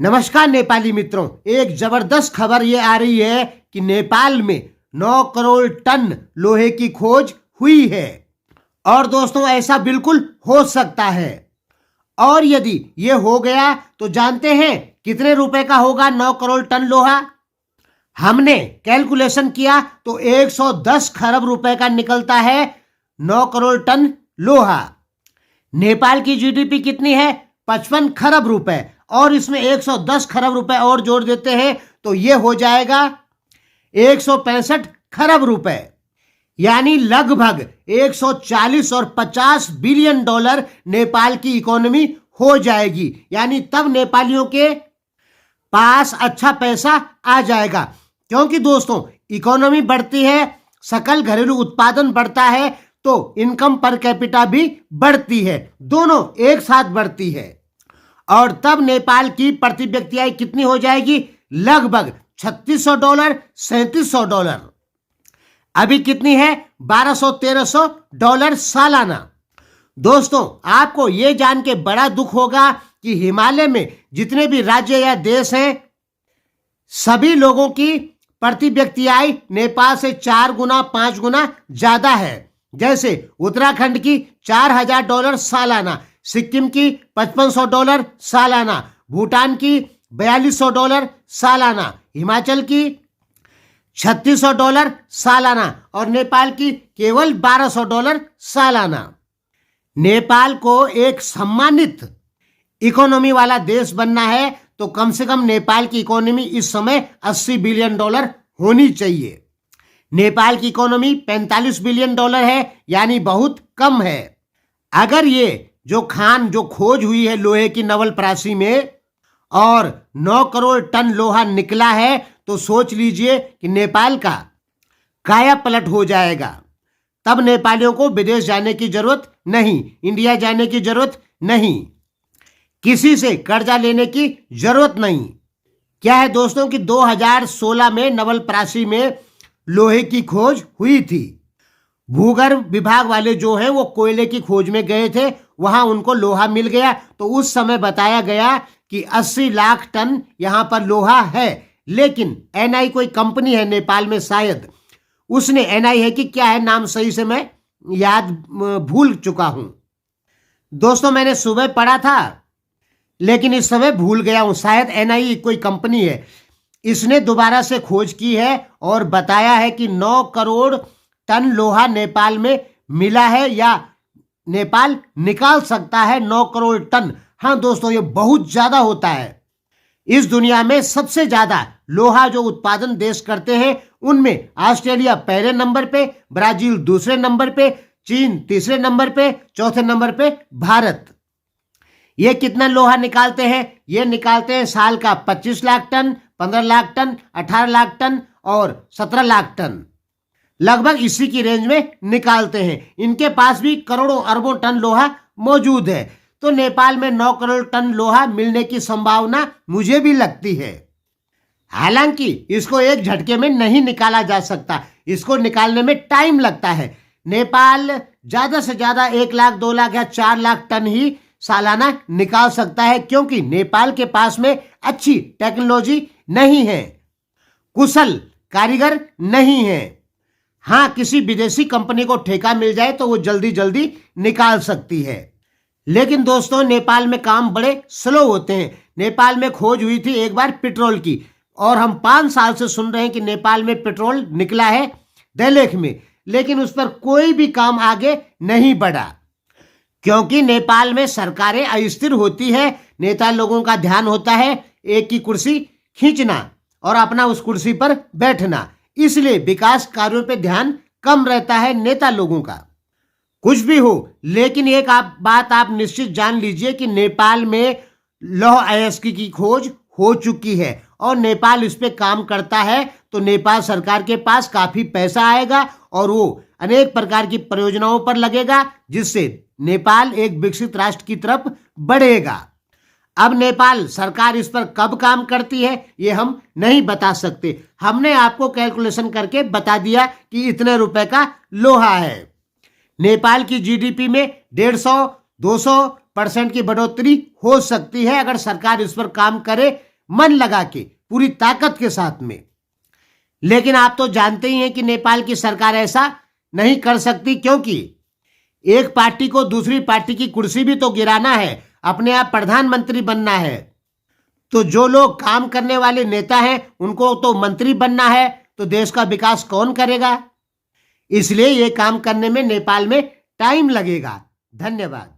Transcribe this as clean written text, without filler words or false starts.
नमस्कार नेपाली मित्रों, एक जबरदस्त खबर ये आ रही है कि नेपाल में 9 करोड़ टन लोहे की खोज हुई है। और दोस्तों, ऐसा बिल्कुल हो सकता है। और यदि ये हो गया तो जानते हैं कितने रुपए का होगा 9 करोड़ टन लोहा? हमने कैलकुलेशन किया तो 110 खरब रुपए का निकलता है 9 करोड़ टन लोहा। नेपाल की जीडीपी कितनी है? 55 खरब रुपए, और इसमें 110 खरब रुपए और जोड़ देते हैं तो ये हो जाएगा 165 खरब रुपए, यानी लगभग 140 और 50 बिलियन डॉलर नेपाल की इकोनॉमी हो जाएगी। यानी तब नेपालियों के पास अच्छा पैसा आ जाएगा, क्योंकि दोस्तों इकोनॉमी बढ़ती है, सकल घरेलू उत्पादन बढ़ता है, तो इनकम पर कैपिटा भी बढ़ती है, दोनों एक साथ बढ़ती है। और तब नेपाल की प्रति व्यक्ति आय कितनी हो जाएगी? लगभग $3600, $3700। अभी कितनी है? $1200-1300 सालाना। दोस्तों, आपको यह जान के बड़ा दुख होगा कि हिमालय में जितने भी राज्य या देश हैं, सभी लोगों की प्रति व्यक्ति आय नेपाल से 4 गुना 5 गुना ज्यादा है। जैसे उत्तराखंड की $4000 सालाना, सिक्किम की $5500 सालाना, भूटान की $4200 सालाना, हिमाचल की $3600 सालाना और नेपाल की केवल $1200 सालाना। नेपाल को एक सम्मानित इकोनॉमी वाला देश बनना है तो कम से कम नेपाल की इकोनॉमी इस समय $80 बिलियन होनी चाहिए। नेपाल की इकोनॉमी $45 बिलियन है, यानी बहुत कम है। अगर ये जो खोज हुई है लोहे की नवलपरासी में और 9 करोड़ टन लोहा निकला है, तो सोच लीजिए कि नेपाल का काया पलट हो जाएगा। तब नेपालियों को विदेश जाने की जरूरत नहीं, इंडिया जाने की जरूरत नहीं, किसी से कर्जा लेने की जरूरत नहीं। क्या है दोस्तों कि 2016 में नवलपरासी में लोहे की खोज हुई थी। भूगर्भ विभाग वाले जो हैं वो कोयले की खोज में गए थे, वहां उनको लोहा मिल गया। तो उस समय बताया गया कि 80 लाख टन यहां पर लोहा है। लेकिन एनआई कोई कंपनी है नेपाल में, शायद उसने, एनआई है कि क्या है नाम, सही से मैं याद भूल चुका हूं। दोस्तों, मैंने सुबह पढ़ा था लेकिन इस समय भूल गया हूं। शायद एनआई कोई कंपनी है, इसने दोबारा से खोज की है और बताया है कि 9 करोड़ टन लोहा नेपाल में मिला है, या नेपाल निकाल सकता है 9 करोड़ टन। हाँ दोस्तों, ये बहुत ज्यादा होता है। इस दुनिया में सबसे ज्यादा लोहा जो उत्पादन देश करते हैं उनमें ऑस्ट्रेलिया पहले नंबर पे, ब्राजील दूसरे नंबर पे, चीन तीसरे नंबर पे, चौथे नंबर पे भारत। ये कितना लोहा निकालते हैं? ये निकालते हैं साल का 25 lakh ton, 15 lakh ton, 18 lakh ton और 17 लाख टन, लगभग इसी की रेंज में निकालते हैं। इनके पास भी करोड़ों अरबों टन लोहा मौजूद है। तो नेपाल में 9 करोड़ टन लोहा मिलने की संभावना मुझे भी लगती है। हालांकि इसको एक झटके में नहीं निकाला जा सकता, इसको निकालने में टाइम लगता है। नेपाल ज्यादा से ज्यादा 1 लाख 2 लाख या 4 लाख टन ही सालाना निकाल सकता है, क्योंकि नेपाल के पास में अच्छी टेक्नोलॉजी नहीं है, कुशल कारीगर नहीं है। हाँ, किसी विदेशी कंपनी को ठेका मिल जाए तो वो जल्दी जल्दी निकाल सकती है। लेकिन दोस्तों, नेपाल में काम बड़े स्लो होते हैं। नेपाल में खोज हुई थी एक बार पेट्रोल की, और हम 5 साल से सुन रहे हैं कि नेपाल में पेट्रोल निकला है दैलेख में, लेकिन उस पर कोई भी काम आगे नहीं बढ़ा, क्योंकि नेपाल में सरकारें अस्थिर होती है। नेता लोगों का ध्यान होता है एक की कुर्सी खींचना और अपना उस कुर्सी पर बैठना, इसलिए विकास कार्यों पे ध्यान कम रहता है नेता लोगों का। कुछ भी हो, लेकिन एक बात आप निश्चित जान लीजिए कि नेपाल में लौह अयस्क की खोज हो चुकी है और नेपाल इस पे काम करता है। तो नेपाल सरकार के पास काफी पैसा आएगा और वो अनेक प्रकार की परियोजनाओं पर लगेगा, जिससे नेपाल एक विकसित राष्ट्र की तरफ बढ़ेगा। अब नेपाल सरकार इस पर कब काम करती है ये हम नहीं बता सकते। हमने आपको कैलकुलेशन करके बता दिया कि इतने रुपए का लोहा है। नेपाल की जीडीपी में 150-200% की बढ़ोतरी हो सकती है अगर सरकार इस पर काम करे मन लगा के, पूरी ताकत के साथ में। लेकिन आप तो जानते ही हैं कि नेपाल की सरकार ऐसा नहीं कर सकती, क्योंकि एक पार्टी को दूसरी पार्टी की कुर्सी भी तो गिराना है, अपने आप प्रधानमंत्री बनना है। तो जो लोग काम करने वाले नेता हैं उनको तो मंत्री बनना है, तो देश का विकास कौन करेगा? इसलिए ये काम करने में नेपाल में टाइम लगेगा। धन्यवाद।